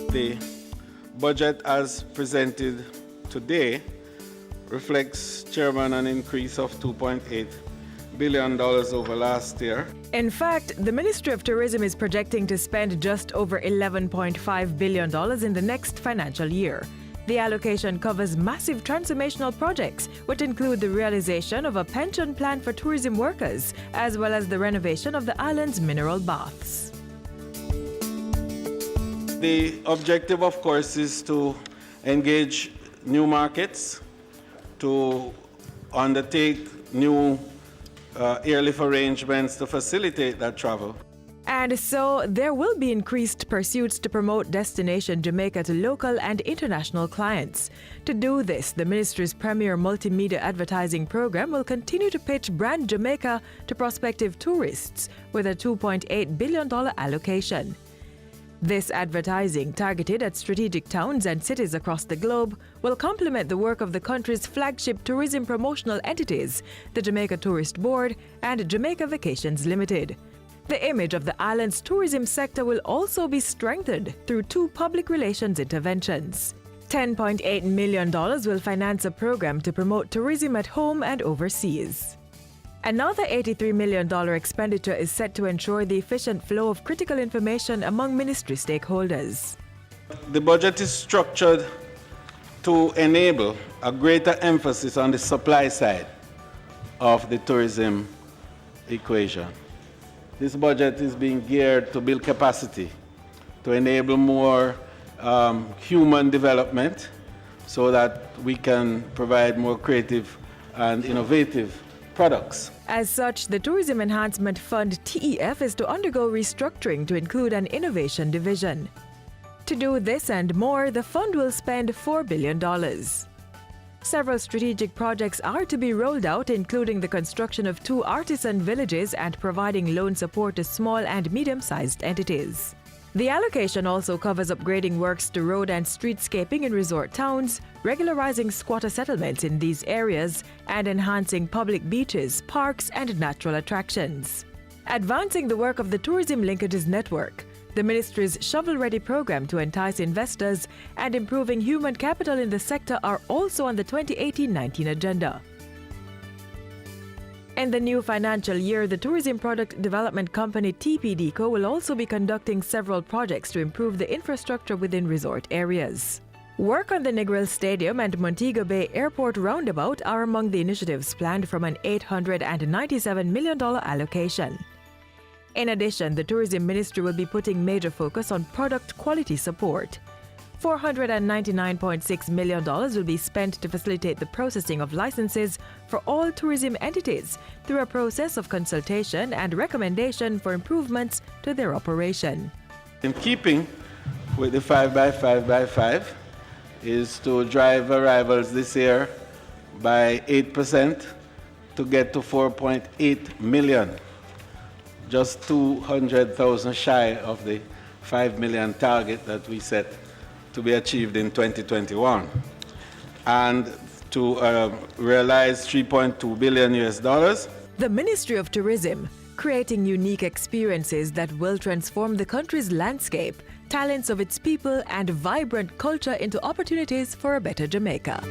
The budget as presented today reflects, Chairman, an increase of $2.8 billion over last year. In fact, the Ministry of Tourism is projecting to spend just over $11.5 billion in the next financial year. The allocation covers massive transformational projects, which include the realization of a pension plan for tourism workers, as well as the renovation of the island's mineral baths. The objective, of course, is to engage new markets, to undertake new airlift arrangements to facilitate that travel. And so there will be increased pursuits to promote Destination Jamaica to local and international clients. To do this, the ministry's premier multimedia advertising program will continue to pitch brand Jamaica to prospective tourists with a $2.8 billion allocation. This advertising, targeted at strategic towns and cities across the globe, will complement the work of the country's flagship tourism promotional entities, the Jamaica Tourist Board and Jamaica Vacations Limited. The image of the island's tourism sector will also be strengthened through two public relations interventions. $10.8 million will finance a program to promote tourism at home and overseas. Another $83 million expenditure is set to ensure the efficient flow of critical information among ministry stakeholders. The budget is structured to enable a greater emphasis on the supply side of the tourism equation. This budget is being geared to build capacity, to enable more human development so that we can provide more creative and innovative products. As such, the Tourism Enhancement Fund TEF is to undergo restructuring to include an innovation division. To do this and more, the fund will spend $4 billion. Several strategic projects are to be rolled out, including the construction of 2 artisan villages and providing loan support to small and medium-sized entities. The allocation also covers upgrading works to road and streetscaping in resort towns, regularizing squatter settlements in these areas, and enhancing public beaches, parks, and natural attractions. Advancing the work of the Tourism Linkages Network, the ministry's shovel-ready program to entice investors, and improving human capital in the sector are also on the 2018-19 agenda. In the new financial year, the Tourism Product Development Company TPDCO will also be conducting several projects to improve the infrastructure within resort areas. Work on the Negril Stadium and Montego Bay Airport roundabout are among the initiatives planned from an $897 million allocation. In addition, the Tourism Ministry will be putting major focus on product quality support. $499.6 million will be spent to facilitate the processing of licenses for all tourism entities through a process of consultation and recommendation for improvements to their operation. In keeping with the 5x5x5 is to drive arrivals this year by 8% to get to 4.8 million. Just 200,000 shy of the 5 million target that we set to be achieved in 2021. And to realize $3.2 billion. The Ministry of Tourism, creating unique experiences that will transform the country's landscape, talents of its people, and vibrant culture into opportunities for a better Jamaica.